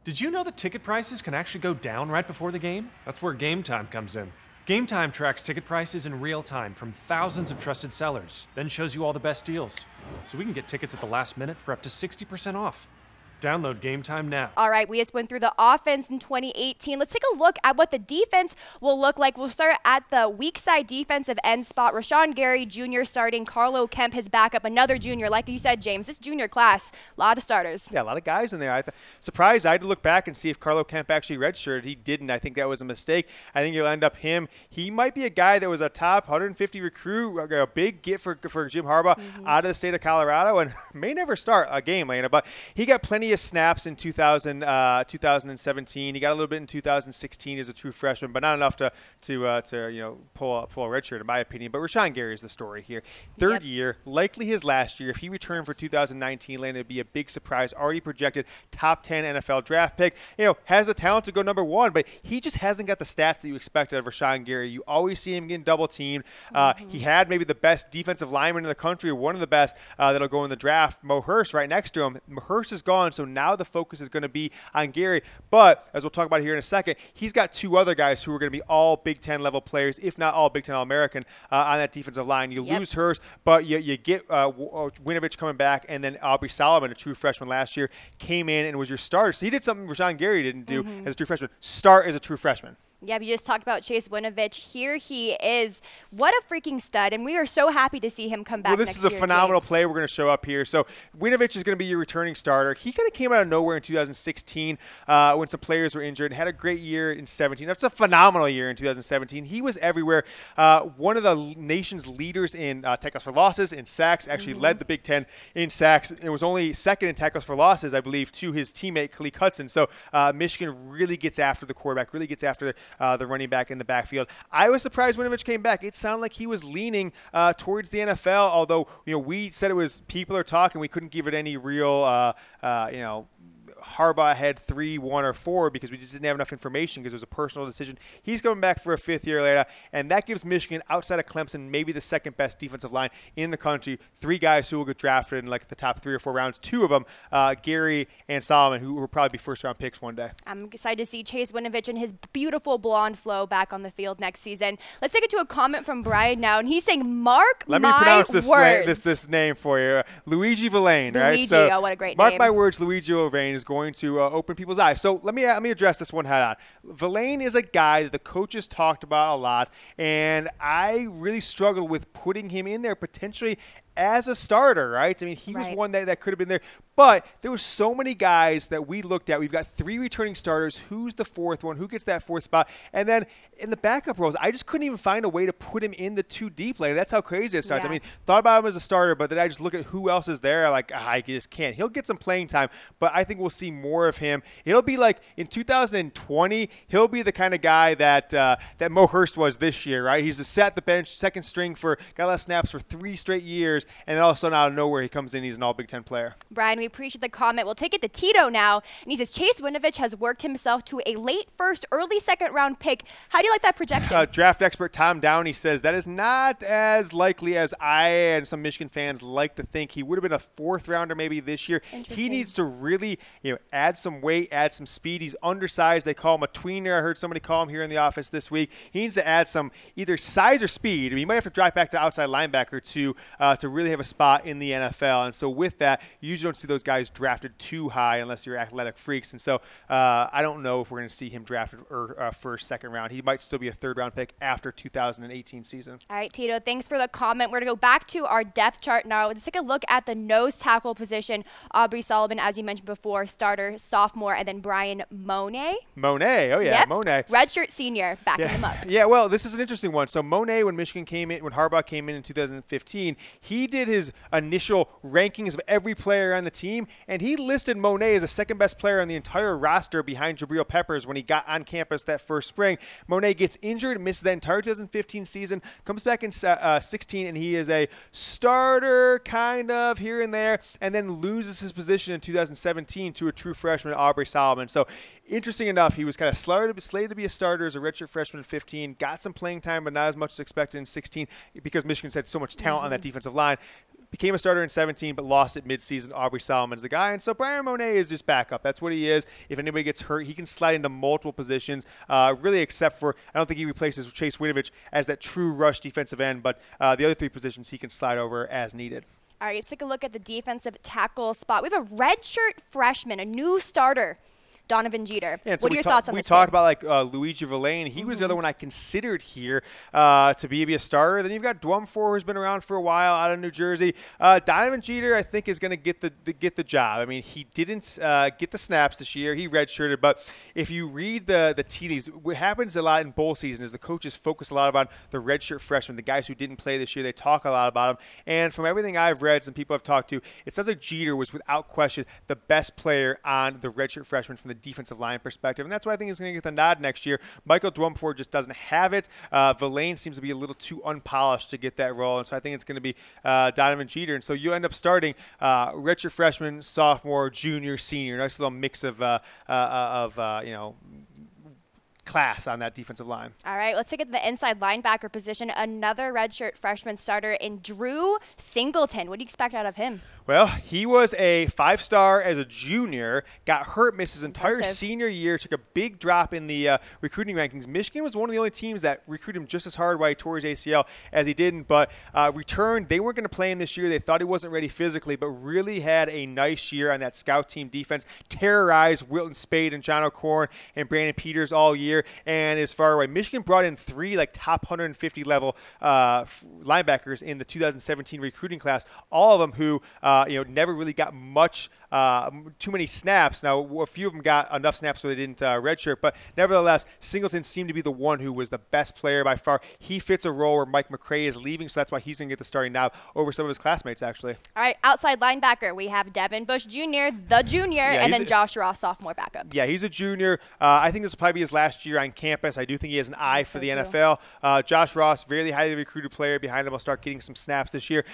Did you know that ticket prices can actually go down right before the game? That's where Game Time comes in. Game Time tracks ticket prices in real time from thousands of trusted sellers, then shows you all the best deals. So we can get tickets at the last minute for up to 60% off. Download Game Time now. All right, we just went through the offense in 2018. Let's take a look at what the defense will look like. We'll start at the weak side defensive end spot. Rashawn Gary Jr. starting. Carlo Kemp, his backup, another junior. Like you said, James, this junior class, a lot of starters. Yeah, a lot of guys in there. Surprised. I had to look back and see if Carlo Kemp actually redshirted. He didn't. I think that was a mistake. I think you'll end up him. He might be a guy that was a top 150 recruit, a big get for Jim Harbaugh out of the state of Colorado, and may never start a game, Lena, but he got plenty of snaps in 2017. He got a little bit in 2016 as a true freshman, but not enough to pull a red shirt in my opinion. But Rashawn Gary is the story here. Third year, likely his last year. If he returned for 2019, Lane, it'd be a big surprise. Already projected top 10 NFL draft pick. Has the talent to go number one, but he just hasn't got the stats that you expect out of Rashawn Gary. You always see him getting double teamed. He had maybe the best defensive lineman in the country, or one of the best that'll go in the draft. Hurst right next to him. Hurst is gone, so now the focus is going to be on Gary. But as we'll talk about here in a second, he's got two other guys who are going to be all Big Ten level players, if not all Big Ten All-American on that defensive line. You lose Hurst, but you get Winovich coming back, and then Aubrey Solomon, a true freshman last year, came in and was your starter. So he did something Rashawn Gary didn't do as a true freshman. Start as a true freshman. Yeah, we just talked about Chase Winovich. Here he is. What a freaking stud, and we are so happy to see him come back next year. Well, this is a phenomenal play we're going to show up here. So Winovich is going to be your returning starter. He kind of came out of nowhere in 2016 when some players were injured and had a great year in 17. That's a phenomenal year in 2017. He was everywhere. One of the nation's leaders in tackles for losses, in sacks, actually led the Big Ten in sacks. It was only second in tackles for losses, I believe, to his teammate, Khalil Hudson. So Michigan really gets after the quarterback, really gets after the running back in the backfield. I was surprised Winovich came back. It sounded like he was leaning towards the NFL, although we said it was people are talking. We couldn't give it any real Harbaugh had 3, 1, or 4 because we just didn't have enough information because it was a personal decision. He's coming back for a 5th year later, and that gives Michigan, outside of Clemson, maybe the second best defensive line in the country. 3 guys who will get drafted in like the top 3 or 4 rounds. 2 of them, Gary and Solomon, who will probably be first-round picks one day. I'm excited to see Chase Winovich and his beautiful blonde flow back on the field next season. Let's take it to a comment from Brian now, and he's saying, "Mark Let my me pronounce words." this name for you, Luigi Vilain, right? Luigi, So, oh, what a great mark name. my words, Luigi Vilain is going to open people's eyes. So let me address this one head on. Vilain is a guy that the coaches talked about a lot, and I really struggled with putting him in there potentially as a starter, right? I mean, he was one that could have been there. But there were so many guys that we looked at. We've got 3 returning starters. Who's the 4th one? Who gets that 4th spot? And then in the backup roles, I just couldn't even find a way to put him in the 2 deep lane. That's how crazy it starts. I mean, thought about him as a starter, but then I just look at who else is there. Like, I just can't. He'll get some playing time, but I think we'll see more of him. It'll be like in 2020, he'll be the kind of guy that Hurst was this year, right? He's just sat the bench, second string got less snaps for 3 straight years, and then all of a sudden out of nowhere he comes in, he's an all Big Ten player. Brian, we appreciate the comment. We'll take it to Tito now, and he says Chase Winovich has worked himself to a late 1st, early 2nd round pick. How do you like that projection? Draft expert Tom Downey says that is not as likely as I and some Michigan fans like to think. He would have been a 4th rounder maybe this year. He needs to really add some weight, add some speed. He's undersized. They call him a tweener. I heard somebody call him here in the office this week. He needs to add some either size or speed. I mean, he might have to drop back to outside linebacker to really have a spot in the NFL. And so with that, you usually don't see those guys drafted too high unless you're athletic freaks. And so I don't know if we're going to see him drafted 1st, 2nd round. He might still be a 3rd round pick after 2018 season. All right, Tito, thanks for the comment. We're going to go back to our depth chart now. Let's take a look at the nose tackle position. Aubrey Solomon, as you mentioned before, starter, sophomore, and then Brian Monet. Monet, oh yeah, Monet. Redshirt senior, backing him up. Yeah, well, this is an interesting one. So Monet, when Harbaugh came in 2015, he did his initial rankings of every player on the team, and he listed Monet as the 2nd best player on the entire roster behind Jabril Peppers when he got on campus that first spring. Monet gets injured, misses the entire 2015 season, comes back in 16, and he is a starter kind of here and there, and then loses his position in 2017 to a true freshman, Aubrey Solomon. So interesting enough, he was kind of slated to be a starter as a redshirt freshman in 15, got some playing time, but not as much as expected in 16 because Michigan's had so much talent on that defensive line. became a starter in 17, but lost it midseason. Aubrey Solomon's the guy, and so Brian Monet is just backup. That's what he is. If anybody gets hurt, he can slide into multiple positions, really except for, I don't think he replaces Chase Winovich as that true rush defensive end, but the other 3 positions he can slide over as needed. All right, let's take a look at the defensive tackle spot. We have a redshirt freshman, a new starter, Donovan Jeter. Yeah, what are your thoughts on this? We talked about Luigi Vilain. He was the other one I considered here to be a starter. Then you've got Dwumfor, who's been around for a while out of New Jersey. Donovan Jeter, I think, is going to get the job. I mean, he didn't get the snaps this year. He redshirted, but if you read the TDs, what happens a lot in bowl season is the coaches focus a lot on the redshirt freshmen, the guys who didn't play this year. They talk a lot about them. And from everything I've read, some people I've talked to, it sounds like Jeter was without question the best player on the redshirt freshman from the defensive line perspective, and that's why I think he's going to get the nod next year. Michael Dwumfor just doesn't have it. Vilain seems to be a little too unpolished to get that role, and so I think it's going to be Donovan Jeter, and so you end up starting redshirt freshman, sophomore, junior, senior, nice little mix of class on that defensive line. All right, let's take it to the inside linebacker position. Another redshirt freshman starter in Drew Singleton. What do you expect out of him? Well, he was a 5-star as a junior, got hurt, missed his entire senior year, took a big drop in the recruiting rankings. Michigan was one of the only teams that recruited him just as hard while he tore his ACL as he didn't, but returned. They weren't going to play him this year. They thought he wasn't ready physically, but really had a nice year on that scout team defense, terrorized Wilton Spade and John O'Corn and Brandon Peters all year, and is far away. Michigan brought in 3 top 150 level linebackers in the 2017 recruiting class, all of them who never really got much, too many snaps. Now, a few of them got enough snaps so they didn't redshirt, but nevertheless, Singleton seemed to be the one who was the best player by far. He fits a role where Mike McCray is leaving, so that's why he's going to get the starting now over some of his classmates, actually. All right, outside linebacker, we have Devin Bush Jr., the junior, and then Josh Ross, sophomore backup. Yeah, he's a junior. I think this will probably be his last year on campus. I do think he has an eye for the NFL. Josh Ross, very highly recruited player behind him, will start getting some snaps this year.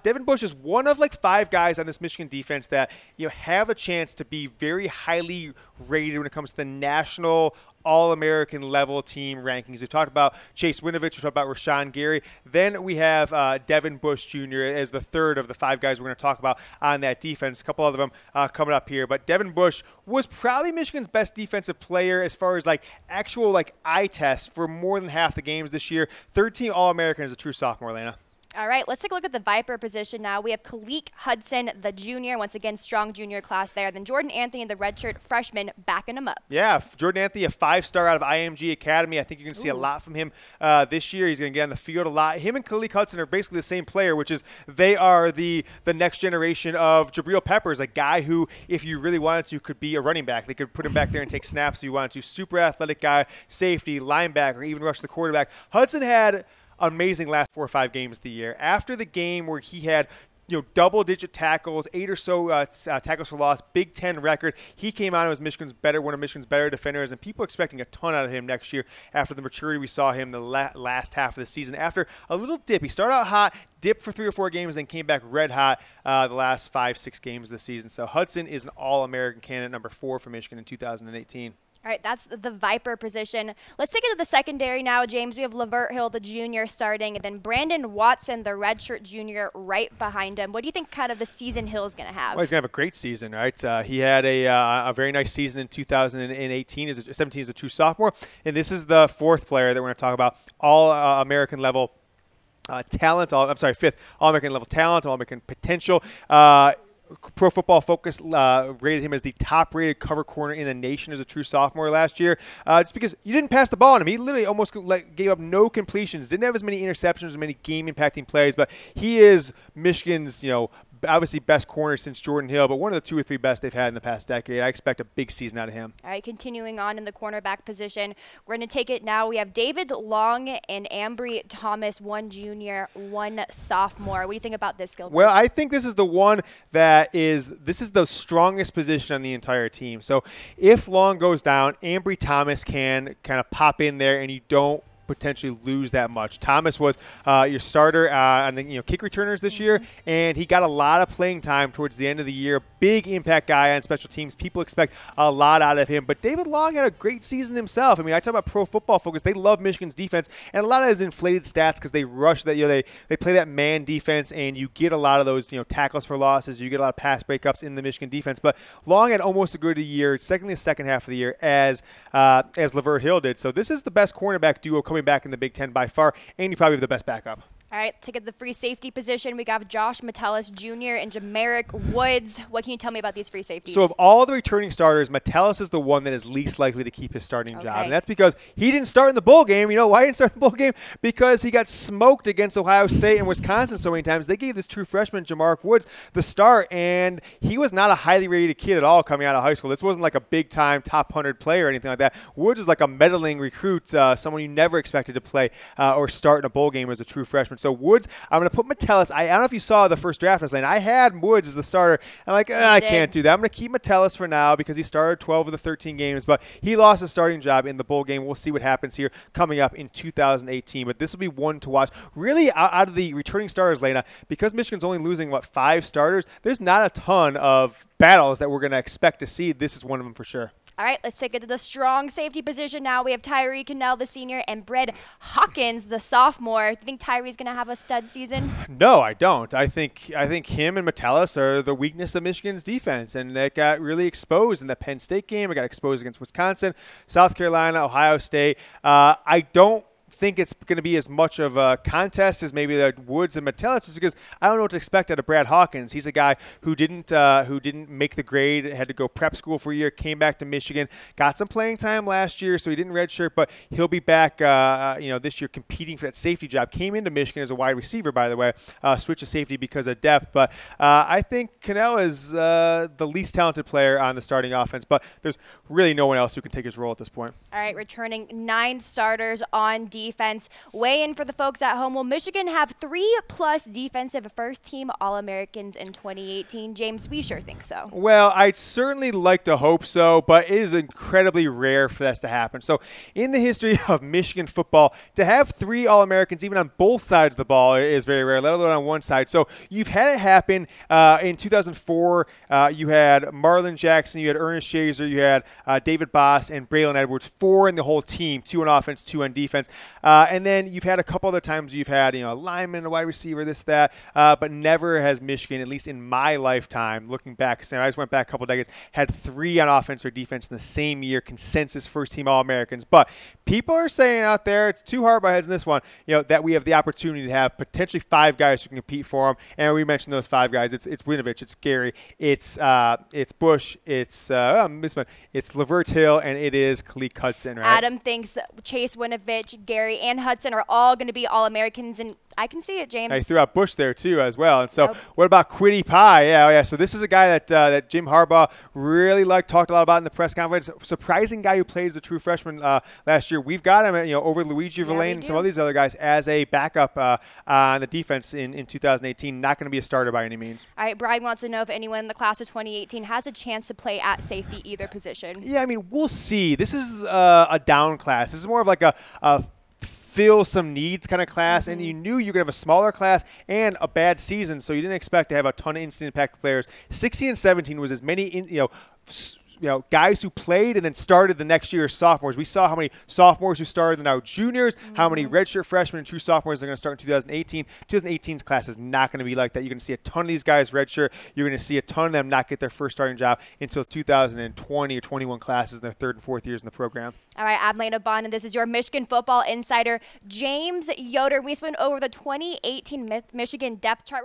Devin Bush is one of 5 guys on this Michigan defense that have a chance to be very highly rated when it comes to the national All-American level team rankings. We talked about Chase Winovich. We talked about Rashawn Gary. Then we have Devin Bush Jr. as the third of the 5 guys we're going to talk about on that defense. A couple of them coming up here. But Devin Bush was probably Michigan's best defensive player as far as actual eye tests for more than half the games this year. 13 All-American as a true sophomore, Lena. All right, let's take a look at the Viper position now. We have Kalik Hudson, the junior, once again, strong junior class there. Then Jordan Anthony, the redshirt freshman, backing him up. Yeah, Jordan Anthony, a 5-star out of IMG Academy. I think you're going to see a lot from him this year. He's going to get on the field a lot. Him and Kalik Hudson are basically the same player, which is they are the next generation of Jabril Peppers, a guy who, if you really wanted to, could be a running back. They could put him back there and take snaps if you wanted to. Super athletic guy, safety, linebacker, even rush the quarterback. Hudson had amazing last 4 or 5 games of the year. After the game where he had double-digit tackles, 8 or so tackles for loss, Big Ten record. He came out as one of Michigan's better defenders, and people are expecting a ton out of him next year after the maturity we saw him the last half of the season. After a little dip, he started out hot, dipped for 3 or 4 games, then came back red hot the last 5-6 games of the season. So Hudson is an All-American candidate, number 4 for Michigan in 2018. All right, that's the Viper position. Let's take it to the secondary now, James. We have Lavert Hill, the junior, starting, and then Brandon Watson, the redshirt junior, right behind him. What do you think kind of the season Hill is going to have? Well, he's going to have a great season, right? He had a very nice season in 2018, 17 as a true sophomore, and this is the 4th player that we're going to talk about, All-American level talent. 5th All-American level talent, All-American potential. Pro Football Focus rated him as the top-rated cover corner in the nation as a true sophomore last year. Just because you didn't pass the ball on him. He literally almost gave up no completions. Didn't have as many interceptions, as many game-impacting plays. But he is Michigan's, obviously best corner since Jordan Hill, but one of the 2 or 3 best they've had in the past decade. I expect a big season out of him. All right, continuing on in the cornerback position, we're going to take it now. We have David Long and Ambry Thomas, 1 junior, 1 sophomore. What do you think about this skill group? Well, I think this is the one this is the strongest position on the entire team. So if Long goes down, Ambry Thomas can kind of pop in there, and you don't potentially lose that much. Thomas was your starter on the kick returners this year, and he got a lot of playing time towards the end of the year. Big impact guy on special teams. People expect a lot out of him, but David Long had a great season himself. I mean, I talk about Pro Football Focus. They love Michigan's defense, and a lot of it is inflated stats because they rush that. They play that man defense, and you get a lot of those tackles for losses. You get a lot of pass breakups in the Michigan defense. But Long had almost as good a year, secondly the second half of the year as Lavert Hill did. So this is the best cornerback duo coming back in the Big Ten by far, and you probably have the best backup. All right, to get the free safety position, we got Josh Metellus Jr. and Jamarick Woods. What can you tell me about these free safeties? So of all the returning starters, Metellus is the one that is least likely to keep his starting job. And that's because he didn't start in the bowl game. You know why he didn't start in the bowl game? Because he got smoked against Ohio State and Wisconsin so many times. They gave this true freshman, Jamarick Woods, the start, and he was not a highly rated kid at all coming out of high school. This wasn't like a big-time top 100 player or anything like that. Woods is like a meddling recruit, someone you never expected to play or start in a bowl game as a true freshman. So Woods, I'm going to put Metellus. I don't know if you saw the first draft last night. I had Woods as the starter. I'm like, I can't do that. I'm going to keep Metellus for now because he started 12 of the 13 games, but he lost his starting job in the bowl game. We'll see what happens here coming up in 2018, but this will be one to watch. Really, out of the returning starters, Lena, because Michigan's only losing, 5 starters, there's not a ton of battles that we're going to expect to see. This is one of them for sure. All right, let's take it to the strong safety position now. We have Tyree Cannell, the senior, and Brett Hawkins, the sophomore. Do you think Tyree's going to have a stud season? No, I don't. I think him and Metellus are the weakness of Michigan's defense, and that got really exposed in the Penn State game. It got exposed against Wisconsin, South Carolina, Ohio State. I don't think it's going to be as much of a contest as maybe the Woods and Metellus, just because I don't know what to expect out of Brad Hawkins. He's a guy who didn't make the grade, had to go prep school for a year, came back to Michigan, got some playing time last year, so he didn't redshirt, but he'll be back this year competing for that safety job. Came into Michigan as a wide receiver, by the way, switched to safety because of depth, but I think Cannell is the least talented player on the starting offense, but there's really no one else who can take his role at this point. All right, returning 9 starters on defense. Weigh in for the folks at home. Will Michigan have 3+ defensive first-team All-Americans in 2018? James, we sure think so. Well, I'd certainly like to hope so, but it is incredibly rare for that to happen. So in the history of Michigan football, to have 3 All-Americans, even on both sides of the ball, is very rare, let alone on one side. So you've had it happen in 2004. You had Marlon Jackson, you had Ernest Shazer, you had David Boss, and Braylon Edwards, 4 in the whole team, 2 on offense, 2 on defense. And then you've had a couple other times you've had, a lineman, a wide receiver, this, that, but never has Michigan, at least in my lifetime, looking back, I just went back a couple decades, had 3 on offense or defense in the same year, consensus first-team All-Americans. But people are saying out there, it's 2 Harbaugh heads in this one, that we have the opportunity to have potentially 5 guys who can compete for them. And we mentioned those 5 guys. It's Winovich, it's Gary, it's Bush, it's Lavert Hill, and it is Khaleke Hudson, right? Adam thinks Chase Winovich, Gary, and Hudson are all going to be All-Americans, and I can see it, James. I threw out Bush there, too, as well. And so what about Kwity Paye? Yeah. So this is a guy that Jim Harbaugh really talked a lot about in the press conference. Surprising guy who played as a true freshman last year. We've got him, over Luigi, Vilain, and some of these other guys as a backup on the defense in 2018. Not going to be a starter by any means. All right, Brian wants to know if anyone in the class of 2018 has a chance to play at safety either position. Yeah, we'll see. This is a down class. This is more of like a fill some needs kind of class, and you knew you were going to have a smaller class and a bad season, so you didn't expect to have a ton of instant impact players. 16 and 17 was as many guys who played and then started the next year as sophomores. We saw how many sophomores who started and now juniors, how many redshirt freshmen and true sophomores are going to start in 2018. 2018's class is not going to be like that. You're going to see a ton of these guys redshirt. You're going to see a ton of them not get their first starting job until 2020 or 21 classes in their 3rd and 4th years in the program. All right, I'm Lena Bond, and this is your Michigan football insider, James Yoder. We went over the 2018 Michigan depth chart.